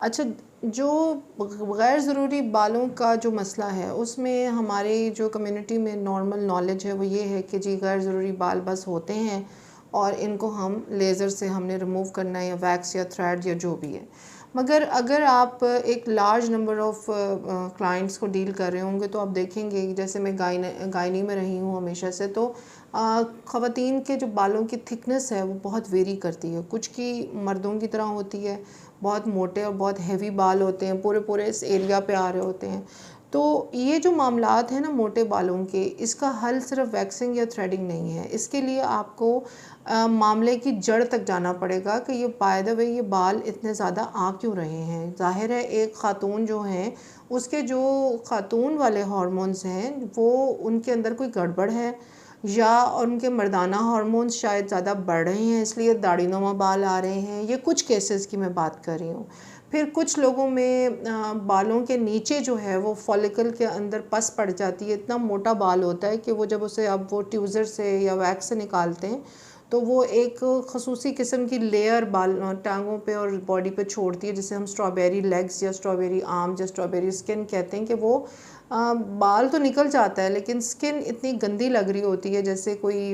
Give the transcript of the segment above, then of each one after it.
अच्छा, जो गैर ज़रूरी बालों का जो मसला है, उसमें हमारी जो कम्युनिटी में नॉर्मल नॉलेज है वो ये है कि जी गैर ज़रूरी बाल बस होते हैं और इनको हम लेज़र से हमने रिमूव करना है, या वैक्स या थ्रेड या जो भी है। मगर अगर आप एक लार्ज नंबर ऑफ़ क्लाइंट्स को डील कर रहे होंगे तो आप देखेंगे कि जैसे मैं गायनी में रही हूँ हमेशा से, तो ख़वातीन के जो बालों की थिकनेस है वो बहुत वेरी करती है। कुछ की मर्दों की तरह होती है, बहुत मोटे और बहुत हैवी बाल होते हैं, पूरे पूरे इस एरिया पे आ रहे होते हैं। तो ये जो मामलात हैं ना मोटे बालों के, इसका हल सिर्फ वैक्सिंग या थ्रेडिंग नहीं है। इसके लिए आपको मामले की जड़ तक जाना पड़ेगा कि ये बाय द वे ये बाल इतने ज़्यादा आ क्यों रहे हैं। ज़ाहिर है एक ख़ातून जो हैं उसके जो ख़ातून वाले हार्मोन्स हैं वो उनके अंदर कोई गड़बड़ है, या उनके मर्दाना हार्मोन्स शायद ज़्यादा बढ़ रहे हैं इसलिए दाढ़ीनुमा बाल आ रहे हैं। ये कुछ केसेस की मैं बात कर रही हूँ। फिर कुछ लोगों में बालों के नीचे जो है वो फॉलिकल के अंदर पस पड़ जाती है, इतना मोटा बाल होता है कि वो जब उसे अब वो ट्यूज़र से या वैक्स से निकालते हैं तो वो एक ख़ुसूसी किस्म की लेयर बाल टांगों पे और बॉडी पे छोड़ती है, जिसे हम स्ट्रॉबेरी लेग्स या स्ट्रॉबेरी आर्म्स या स्ट्रॉबेरी स्किन कहते हैं। कि वो बाल तो निकल जाता है लेकिन स्किन इतनी गंदी लग रही होती है जैसे कोई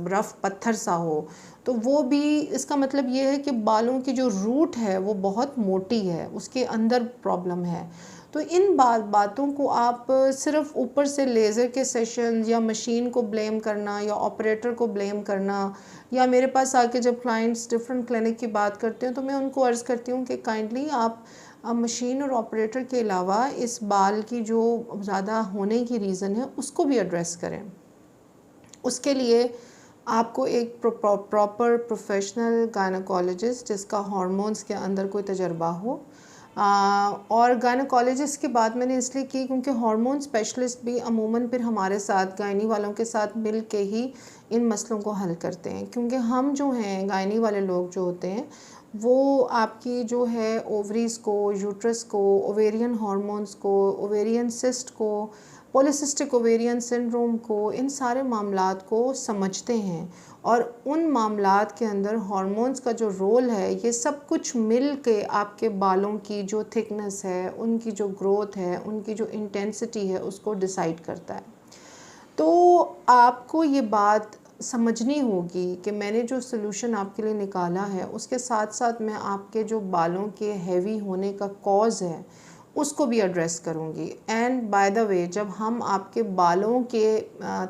रफ़ पत्थर सा हो। तो वो भी इसका मतलब ये है कि बालों की जो रूट है वो बहुत मोटी है, उसके अंदर प्रॉब्लम है। तो इन बातों को आप सिर्फ ऊपर से लेज़र के सेशन या मशीन को ब्लेम करना या ऑपरेटर को ब्लेम करना, या मेरे पास आके जब क्लाइंट्स डिफरेंट क्लिनिक की बात करते हैं तो मैं उनको अर्ज़ करती हूँ कि काइंडली आप मशीन और ऑपरेटर के अलावा इस बाल की जो ज़्यादा होने की रीज़न है उसको भी एड्रेस करें। उसके लिए आपको एक प्रॉपर प्रोफेशनल गायनेकोलॉजिस्ट जिसका हार्मोन्स के अंदर कोई तजर्बा हो, और गायनेकोलॉजिस्ट की बात मैंने इसलिए की क्योंकि हार्मोन स्पेशलिस्ट भी अमूमन फिर हमारे साथ गायनी वालों के साथ मिल के ही इन मसलों को हल करते हैं। क्योंकि हम जो हैं गायनी वाले लोग जो होते हैं वो आपकी जो है ओवरीज़ को, यूट्रस को, ओवेरियन हार्मोन्स को, ओवेरियन सिस्ट को, पॉलीसिस्टिक ओवेरियन सिंड्रोम को, इन सारे मामलात को समझते हैं। और उन मामलात के अंदर हार्मोन्स का जो रोल है ये सब कुछ मिल के आपके बालों की जो थिकनेस है, उनकी जो ग्रोथ है, उनकी जो इंटेंसिटी है उसको डिसाइड करता है। तो आपको ये बात समझनी होगी कि मैंने जो सलूशन आपके लिए निकाला है उसके साथ साथ मैं आपके जो बालों के हैवी होने का कॉज़ है उसको भी एड्रेस करूँगी। एंड बाय द वे जब हम आपके बालों के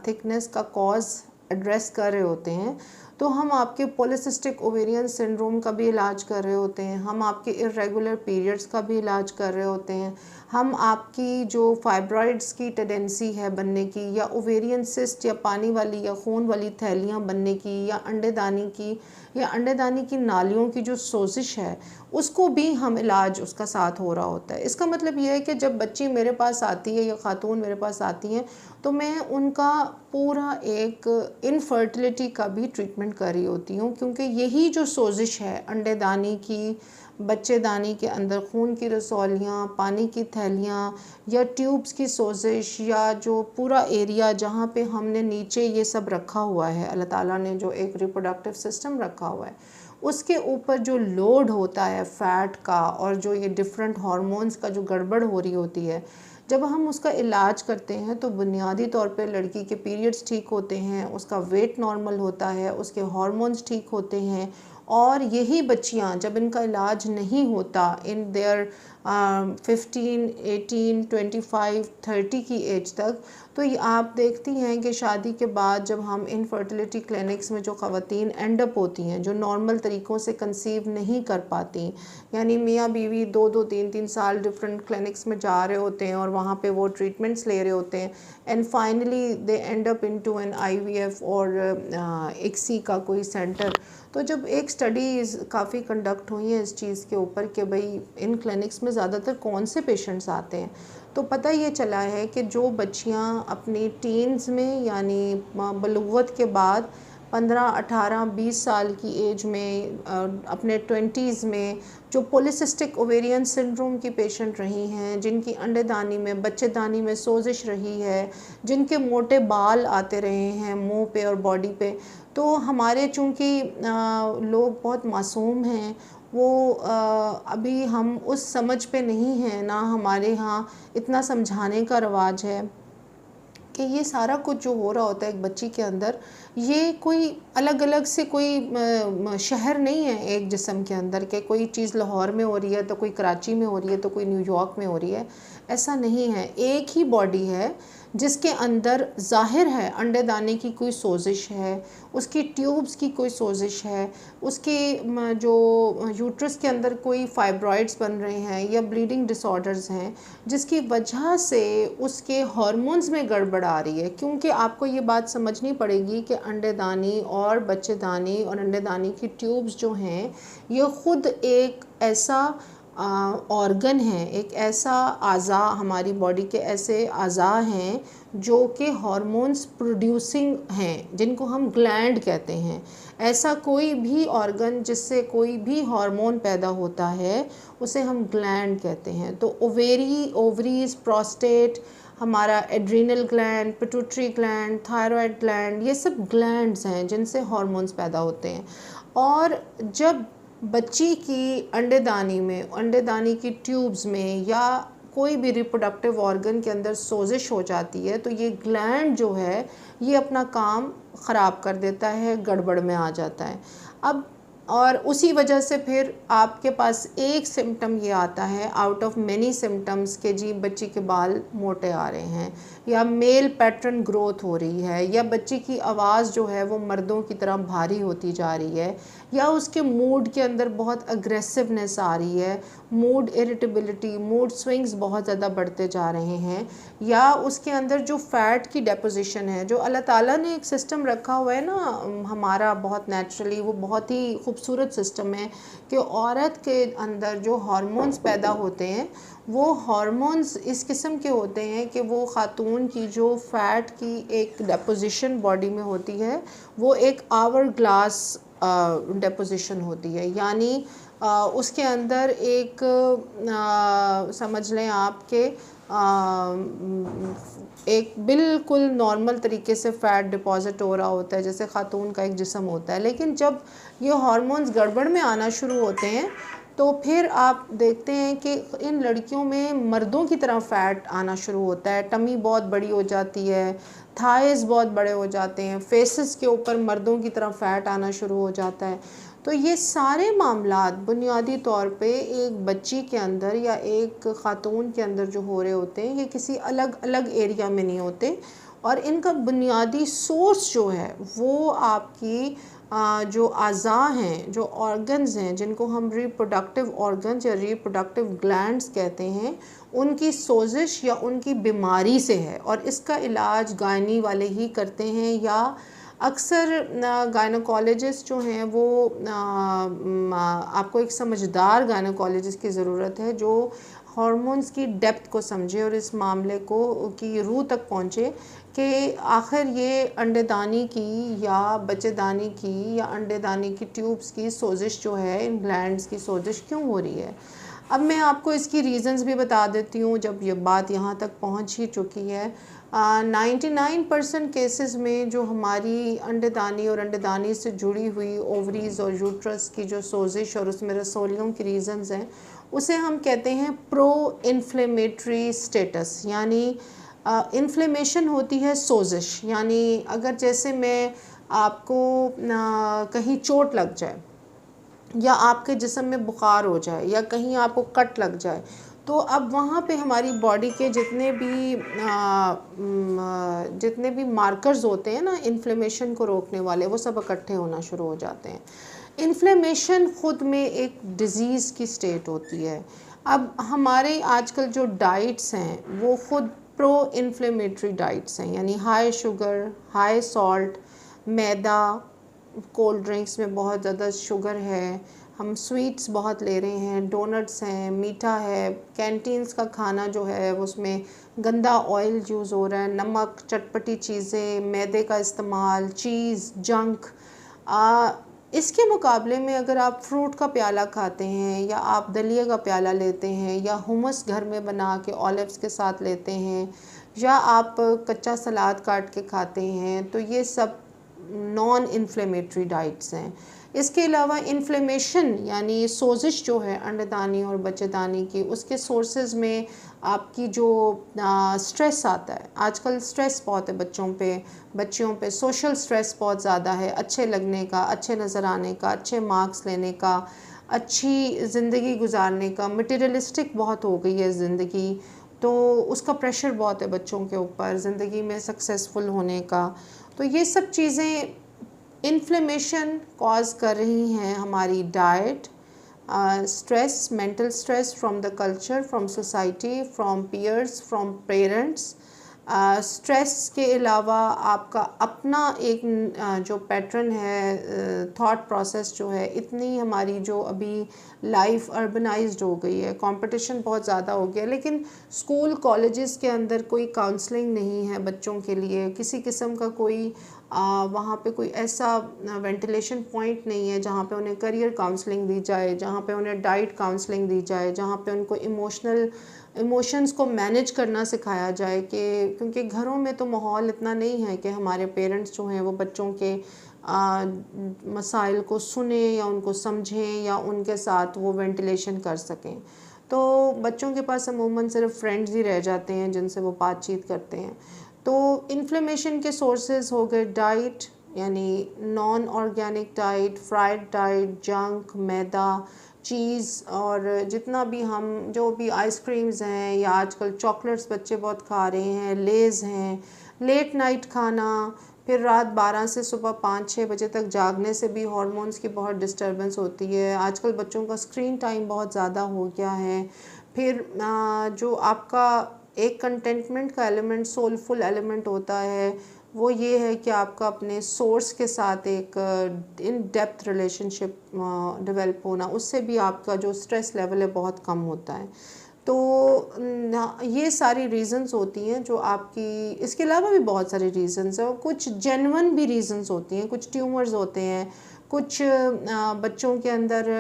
थिकनेस का कॉज़ एड्रेस कर रहे होते हैं तो हम आपके पॉलीसिस्टिक ओवेरियन सिंड्रोम का भी इलाज कर रहे होते हैं, हम आपके इर्रेगुलर पीरियड्स का भी इलाज कर रहे होते हैं, हम आपकी जो फाइब्रॉइड्स की टेंडेंसी है बनने की, या ओवेरियन सिस्ट या पानी वाली या खून वाली थैलियाँ बनने की, या अंडेदानी की या अंडेदानी की नालियों की जो सोजिश है उसको भी हम इलाज उसका साथ हो रहा होता है। इसका मतलब ये है कि जब बच्ची मेरे पास आती है या ख़ातून मेरे पास आती हैं तो मैं उनका पूरा एक इनफर्टिलिटी का भी ट्रीटमेंट कर रही होती हूँ, क्योंकि यही जो सोजिश है अंडेदानी की, बच्चेदानी के अंदर खून की रसौलियाँ, पानी की थैलियाँ या ट्यूब्स की सोजिश, या जो पूरा एरिया जहाँ पे हमने नीचे ये सब रखा हुआ है, अल्लाह ताला ने जो एक रिप्रोडक्टिव सिस्टम रखा हुआ है उसके ऊपर जो लोड होता है फ़ैट का, और जो ये डिफरेंट हार्मोन्स का जो गड़बड़ हो रही होती है, जब हम उसका इलाज करते हैं तो बुनियादी तौर पे लड़की के पीरियड्स ठीक होते हैं, उसका वेट नॉर्मल होता है, उसके हार्मोन्स ठीक होते हैं। और यही बच्चियां जब इनका इलाज नहीं होता इन देयर 15, 18, 25, 30 की एज तक, तो ये आप देखती हैं कि शादी के बाद जब हम इनफर्टिलिटी क्लिनिक्स में जो ख़वातीन एंड अप होती हैं, जो नॉर्मल तरीक़ों से कंसीव नहीं कर पाती, यानी मियाँ बीवी 2-2, 3-3 साल डिफरेंट क्लिनिक्स में जा रहे होते हैं और वहाँ पे वो ट्रीटमेंट्स ले रहे होते हैं, and finally they end up into an IVF और ICSI का कोई सेंटर। तो जब एक स्टडीज़ काफ़ी कंडक्ट हुई हैं इस चीज़ के ऊपर कि भाई इन क्लिनिक्स में ज़्यादातर कौन से पेशेंट्स आते हैं, तो पता ये चला है कि जो बच्चियां अपनी टीन्स में यानी बलूगत के बाद 15, 18, 20 साल की एज में, अपने 20s में जो पॉलीसिस्टिक ओवेरियन सिंड्रोम की पेशेंट रही हैं, जिनकी अंडेदानी में, बच्चेदानी में सोजिश रही है, जिनके मोटे बाल आते रहे हैं मुंह पे और बॉडी पे, तो हमारे चूँकि लोग बहुत मासूम हैं वो अभी हम उस समझ पे नहीं हैं, ना हमारे यहाँ इतना समझाने का रवाज है कि ये सारा कुछ जो हो रहा होता है एक बच्ची के अंदर, ये कोई अलग अलग से कोई शहर नहीं है एक जिस्म के अंदर के, कोई चीज़ लाहौर में हो रही है तो कोई कराची में हो रही है तो कोई न्यूयॉर्क में हो रही है, ऐसा नहीं है। एक ही बॉडी है जिसके अंदर ज़ाहिर है अंडे की कोई सोजिश है, उसकी ट्यूब्स की कोई सोजिश है, उसके जो यूट्रस के अंदर कोई फाइब्रॉइड्स बन रहे हैं या ब्लीडिंग डिसऑर्डर्स हैं, जिसकी वजह से उसके हार्मोन्स में गड़बड़ आ रही है। क्योंकि आपको ये बात समझनी पड़ेगी कि अंडेदानी और बच्चेदानी और अंडेदानी की ट्यूब्स जो हैं, ये ख़ुद एक ऐसा ऑर्गन है, एक ऐसा आज़ा, हमारी बॉडी के ऐसे आज़ा हैं जो कि हार्मोन्स प्रोड्यूसिंग हैं, जिनको हम ग्लैंड कहते हैं। ऐसा कोई भी ऑर्गन जिससे कोई भी हार्मोन पैदा होता है उसे हम ग्लैंड कहते हैं। तो ओवरीज, प्रोस्टेट, हमारा adrenal gland, pituitary gland, thyroid gland, ये सब ग्लैंड्स हैं जिनसे हार्मोन्स पैदा होते हैं। और जब बच्ची की अंडेदानी की ट्यूब्स में या कोई भी रिप्रोडक्टिव ऑर्गन के अंदर सोजिश हो जाती है तो ये ग्लैंड जो है ये अपना काम ख़राब कर देता है, गड़बड़ में आ जाता है। अब और उसी वजह से फिर आपके पास एक सिम्टम ये आता है आउट ऑफ मैनी सिम्टम्स के जी बच्ची के बाल मोटे आ रहे हैं, या मेल पैटर्न ग्रोथ हो रही है, या बच्ची की आवाज़ जो है वो मर्दों की तरह भारी होती जा रही है, या उसके मूड के अंदर बहुत अग्रेसिवनेस आ रही है, मूड इरिटेबिलिटी, मूड स्विंग्स बहुत ज़्यादा बढ़ते जा रहे हैं, या उसके अंदर जो फ़ैट की डेपोजिशन है, जो अल्लाह ताला ने एक सिस्टम रखा हुआ है ना हमारा बहुत नेचुरली, वो बहुत ही खूबसूरत सिस्टम है कि औरत के अंदर जो हार्मोन्स पैदा होते हैं वो हार्मोन्स इस किस्म के होते हैं कि वो ख़ातून की जो फ़ैट की एक डेपोजिशन बॉडी में होती है वो एक आवर ग्लास डेपोजिशन होती है, यानी उसके अंदर एक समझ लें आप के एक बिल्कुल नॉर्मल तरीके से फ़ैट डिपॉज़िट हो रहा होता है जैसे ख़ातून का एक जिस्म होता है। लेकिन जब ये हार्मोन्स गड़बड़ में आना शुरू होते हैं तो फिर आप देखते हैं कि इन लड़कियों में मर्दों की तरह फ़ैट आना शुरू होता है, टमी बहुत बड़ी हो जाती है, थाइज़ बहुत बड़े हो जाते हैं, फेसेस के ऊपर मर्दों की तरह फ़ैट आना शुरू हो जाता है। तो ये सारे मामलात बुनियादी तौर पे एक बच्ची के अंदर या एक ख़ातून के अंदर जो हो रहे होते हैं ये किसी अलग अलग एरिया में नहीं होते, और इनका बुनियादी सोर्स जो है वो आपकी जो आज़ा हैं, जो ऑर्गन्स हैं जिनको हम रिप्रोडक्टिव ऑर्गन्स या रिप्रोडक्टिव ग्लैंड्स कहते हैं, उनकी सोजिश या उनकी बीमारी से है। और इसका इलाज गायनी वाले ही करते हैं, या अक्सर गायनोकोलॉजिस्ट जो हैं वो आपको एक समझदार गायनोकोलॉजिस्ट की ज़रूरत है जो हार्मोन्स की डेप्थ को समझे और इस मामले को की रूह तक पहुँचे कि आखिर ये अंडेदानी की या बच्चेदानी की या अंडेदानी की ट्यूब्स की सोजिश जो है, इन ग्लैंड्स की सोजिश क्यों हो रही है। अब मैं आपको इसकी रीज़न्स भी बता देती हूँ जब ये बात यहाँ तक पहुँच ही चुकी है। 99% केसेस में जो हमारी अंडेदानी और अंडेदानी से जुड़ी हुई ओवरीज़ और यूट्रस की जो सोजिश और उसमें रसोलियों की रीज़न्स हैं उसे हम कहते हैं प्रो इन्फ्लेमेटरी स्टेटस, यानी इन्फ्लेमेशन होती है सोजिश, यानी अगर जैसे मैं आपको कहीं चोट लग जाए या आपके जिस्म में बुखार हो जाए या कहीं आपको कट लग जाए तो अब वहाँ पे हमारी बॉडी के जितने भी मार्कर्स होते हैं ना इन्फ्लेमेशन को रोकने वाले, वो सब इकट्ठे होना शुरू हो जाते हैं। इन्फ्लेमेशन ख़ुद में एक डिज़ीज़ की स्टेट होती है। अब हमारे आजकल जो डाइट्स हैं वो ख़ुद प्रो इन्फ्लेमेटरी डाइट्स हैं, यानी हाई शुगर, हाई सॉल्ट, मैदा, कोल्ड ड्रिंक्स में बहुत ज़्यादा शुगर है, हम स्वीट्स बहुत ले रहे हैं, डोनट्स हैं, मीठा है, कैंटीन्स का खाना जो है उसमें गंदा ऑयल यूज़ हो रहा है, नमक, चटपटी चीज़ें, मैदे का इस्तेमाल, चीज़, जंक। इसके मुकाबले में अगर आप फ्रूट का प्याला खाते हैं या आप दलिया का प्याला लेते हैं या हुमस घर में बना के ऑलिव्स के साथ लेते हैं या आप कच्चा सलाद काट के खाते हैं, तो ये सब नॉन इन्फ्लेमेटरी डाइट्स हैं। इसके अलावा इन्फ्लेमेशन यानी सोजिश जो है अंडदानी और बच्चेदानी की, उसके सोर्सेज में आपकी जो स्ट्रेस आता है, आजकल स्ट्रेस बहुत है बच्चियों पे सोशल स्ट्रेस बहुत ज़्यादा है, अच्छे लगने का, अच्छे नज़र आने का, अच्छे मार्क्स लेने का, अच्छी ज़िंदगी गुजारने का, मटेरियलिस्टिक बहुत हो गई है ज़िंदगी, तो उसका प्रेशर बहुत है बच्चों के ऊपर ज़िंदगी में सक्सेसफुल होने का। तो ये सब चीज़ें इन्फ्लेमेशन कॉज कर रही हैं हमारी diet, stress, mental stress from the culture, from society, from peers, from parents. Stress के अलावा आपका अपना एक जो पैटर्न है, थॉट प्रोसेस जो है, इतनी हमारी जो अभी लाइफ अर्बनाइज्ड हो गई है, कंपटीशन बहुत ज़्यादा हो गया, लेकिन स्कूल कॉलेजेस के अंदर कोई काउंसलिंग नहीं है बच्चों के लिए, किसी किस्म का कोई वहाँ पे कोई ऐसा वेंटिलेशन पॉइंट नहीं है जहाँ पे उन्हें करियर काउंसलिंग दी जाए, जहाँ पे उन्हें डाइट काउंसलिंग दी जाए, जहाँ पे उनको इमोशंस को मैनेज करना सिखाया जाए, कि क्योंकि घरों में तो माहौल इतना नहीं है कि हमारे पेरेंट्स जो हैं वो बच्चों के मसाइल को सुने या उनको समझें या उनके साथ वो वेंटिलेशन कर सकें। तो बच्चों के पास अमूमन सिर्फ फ्रेंड्स ही रह जाते हैं जिनसे वो बातचीत करते हैं। तो इन्फ्लेमेशन के सोर्सेज हो गए डाइट, यानी non organic diet, fried diet, junk, maida, cheese, और जितना भी हम जो भी आइसक्रीम्स हैं या आजकल चॉकलेट्स बच्चे बहुत खा रहे हैं, लेज़ हैं, लेट नाइट खाना, फिर रात 12 से सुबह 5-6 बजे तक जागने से भी हार्मोन्स की बहुत डिस्टर्बेंस होती है। आजकल बच्चों का स्क्रीन टाइम बहुत ज़्यादा हो गया है। फिर जो आपका एक कंटेंटमेंट का एलिमेंट, सोलफुल एलिमेंट होता है, वो ये है कि आपका अपने सोर्स के साथ एक इन डेप्थ रिलेशनशिप डेवलप होना, उससे भी आपका जो स्ट्रेस लेवल है बहुत कम होता है। तो ये सारी रीज़न्स होती हैं जो आपकी, इसके अलावा भी बहुत सारे रीज़न्स हैं, और कुछ जेन्युइन भी रीज़न्स होती हैं, कुछ ट्यूमर्स होते हैं, कुछ बच्चों के अंदर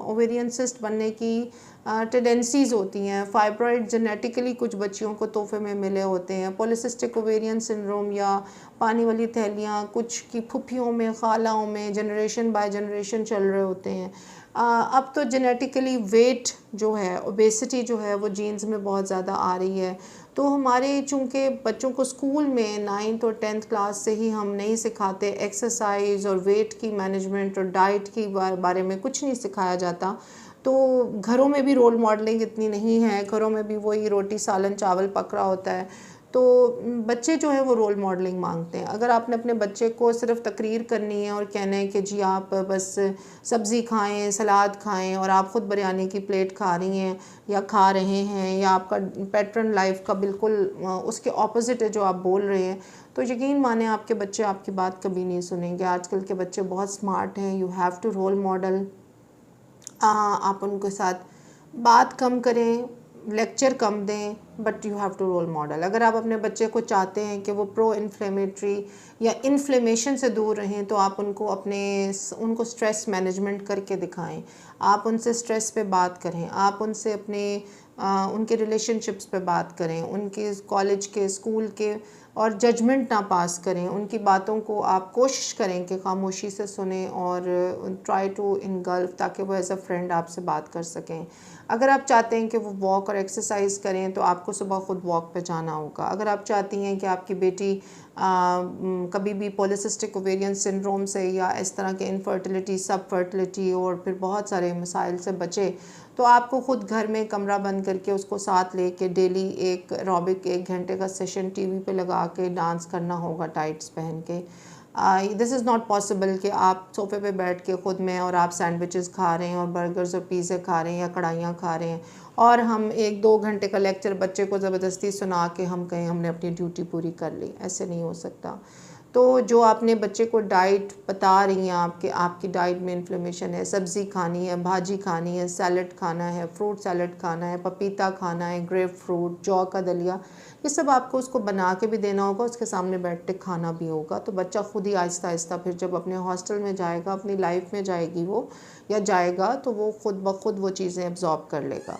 ओवेरियन सिस्ट बनने की टेंडेंसीज़ होती हैं, फाइब्रॉइड जेनेटिकली कुछ बच्चियों को तोहफे में मिले होते हैं, पॉलिसिस्टिक ओवेरियन सिंड्रोम या पानी वाली थैलियाँ कुछ की फुफ्फियों में, खालाओं में जनरेशन बाय जनरेशन चल रहे होते हैं। अब तो जेनेटिकली वेट जो है, ओबेसिटी जो है, वो जीन्स में बहुत ज़्यादा आ रही है। तो हमारे चूँकि बच्चों को स्कूल में 9th और 10th क्लास से ही हम नहीं सिखाते एक्सरसाइज और वेट की मैनेजमेंट और डाइट की बारे में कुछ नहीं सिखाया जाता, तो घरों में भी रोल मॉडलिंग इतनी नहीं है, घरों में भी वही रोटी सालन चावल पक रहा होता है, तो बच्चे जो है वो रोल मॉडलिंग मांगते हैं। अगर आपने अपने बच्चे को सिर्फ तकरीर करनी है और कहना है कि जी आप बस सब्ज़ी खाएं, सलाद खाएं, और आप ख़ुद बिरयानी की प्लेट खा रही हैं या खा रहे हैं, या आपका पैटर्न लाइफ का बिल्कुल उसके ऑपोजिट है जो आप बोल रहे हैं, तो यकीन माने आपके बच्चे आपकी बात कभी नहीं सुनेंगे। आजकल के बच्चे बहुत स्मार्ट हैं, you have to role model. आप उनके साथ बात कम करें, लेक्चर कम दें, but you have to role model. अगर आप अपने बच्चे को चाहते हैं कि वो प्रो इन्फ्लेमेटरी या इन्फ्लेमेशन से दूर रहें, तो आप उनको स्ट्रेस मैनेजमेंट करके दिखाएं। आप उनसे स्ट्रेस पे बात करें, आप उनसे उनके रिलेशनशिप्स पे बात करें, उनके कॉलेज के, स्कूल के, और जजमेंट ना पास करें। उनकी बातों को आप कोशिश करें कि खामोशी से सुनें और ट्राई टू इनगल्फ, ताकि वो एज अ फ्रेंड आपसे बात कर सकें। अगर आप चाहते हैं कि वो वॉक और एक्सरसाइज करें, तो आपको सुबह ख़ुद वॉक पे जाना होगा। अगर आप चाहती हैं कि आपकी बेटी कभी भी पॉलिसिस्टिक ओवेरियन सिंड्रोम से या इस तरह के इनफर्टिलिटी, सब फर्टिलिटी और फिर बहुत सारे मसाइल से बचे, तो आपको ख़ुद घर में कमरा बंद करके उसको साथ लेके डेली एक एरोबिक 1 घंटे का सेशन टीवी पे लगा के डांस करना होगा टाइट्स पहन के। दिस इज़ नॉट पॉसिबल कि आप सोफ़े पे बैठ के ख़ुद में और आप सैंडविचेस खा रहे हैं और बर्गर्स और पिज़्ज़े खा रहे हैं या कढ़ाइयाँ खा रहे हैं, और हम 1-2 घंटे का लेक्चर बच्चे को ज़बरदस्ती सुना के हम कहें हमने अपनी ड्यूटी पूरी कर ली। ऐसे नहीं हो सकता। तो जो आपने बच्चे को डाइट बता रही हैं, आपकी डाइट में इन्फ्लेमेशन है, सब्ज़ी खानी है, भाजी खानी है, सैलड खाना है, फ्रूट सैलड खाना है, पपीता खाना है, ग्रेप फ्रूट, जौ का दलिया, ये सब आपको उसको बना के भी देना होगा, उसके सामने बैठ के खाना भी होगा। तो बच्चा खुद ही आहिस्ता आहिस्ता फिर जब अपने हॉस्टल में जाएगा, अपनी लाइफ में जाएगी वो या जाएगा, तो वो खुद ब खुद वो चीज़ें एब्जॉर्ब कर लेगा।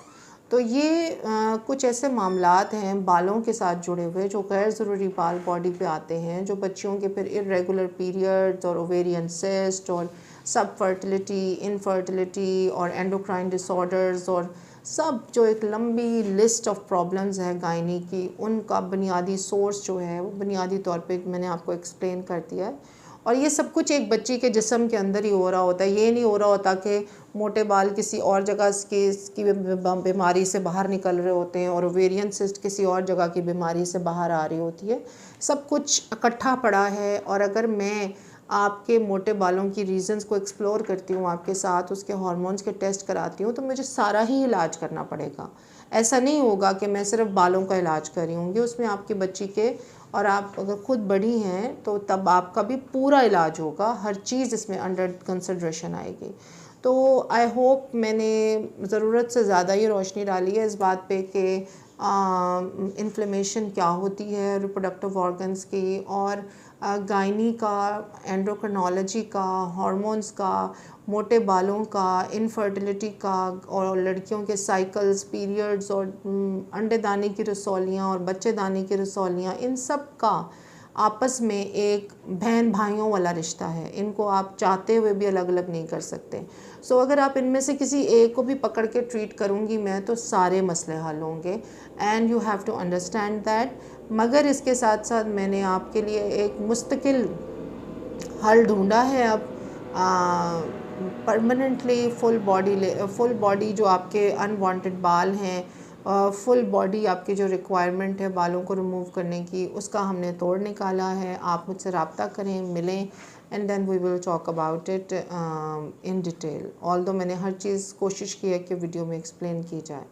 तो ये कुछ ऐसे मामलात हैं बालों के साथ जुड़े हुए, जो गैर ज़रूरी बाल बॉडी पे आते हैं, जो बच्चियों के फिर इर्रेगुलर पीरियड्स और ओवेरियन सिस्ट और सब फर्टिलिटी, इनफर्टिलिटी और एंडोक्राइन डिसऑर्डर्स और सब जो एक लंबी लिस्ट ऑफ प्रॉब्लम्स है गायनी की, उनका बुनियादी सोर्स जो है वो बुनियादी तौर पे मैंने आपको एक्सप्लेन कर दिया है। और ये सब कुछ एक बच्ची के जिस्म के अंदर ही हो रहा होता है। ये नहीं हो रहा होता कि मोटे बाल किसी और जगह की बीमारी से बाहर निकल रहे होते हैं और ओवेरियन सिस्ट किसी और जगह की बीमारी से बाहर आ रही होती है। सब कुछ इकट्ठा पड़ा है। और अगर मैं आपके मोटे बालों की रीज़न्स को एक्सप्लोर करती हूँ आपके साथ, उसके हार्मोन्स के टेस्ट कराती हूँ, तो मुझे सारा ही इलाज करना पड़ेगा। ऐसा नहीं होगा कि मैं सिर्फ बालों का इलाज कर रही होंगी, उसमें आपकी बच्ची के, और आप अगर खुद बड़ी हैं तो तब आपका भी पूरा इलाज होगा, हर चीज़ इसमें अंडर कंसिडरेशन आएगी। तो आई होप मैंने ज़रूरत से ज़्यादा ही रोशनी डाली है इस बात पे कि इन्फ्लेमेशन क्या होती है रिप्रोडक्टिव ऑर्गन्स की, और गायनी का, एंडोक्रिनोलॉजी का, हार्मोन्स का, मोटे बालों का, इनफर्टिलिटी का, और लड़कियों के साइकिल्स, पीरियड्स, और अंडे दाने की रसौलियाँ और बच्चे दाने की रसौलियाँ, इन सब का आपस में एक बहन भाइयों वाला रिश्ता है। इनको आप चाहते हुए भी अलग अलग नहीं कर सकते। सो अगर आप इनमें से किसी एक को भी पकड़ के ट्रीट करूँगी मैं, तो सारे मसले हल होंगे, and you have to understand that. मगर इसके साथ साथ मैंने आपके लिए एक मुस्तकिल हल ढूंढा है अब, परमानेंटली फुल बॉडी जो आपके अनवांटेड बाल हैं, फुल बॉडी आपकी जो रिक्वायरमेंट है बालों को रिमूव करने की, उसका हमने तोड़ निकाला है। आप मुझसे रब्ता करें, मिलें, and then we will talk about it in detail. Although मैंने हर चीज़ कोशिश की है कि वीडियो में एक्सप्लेन की जाए।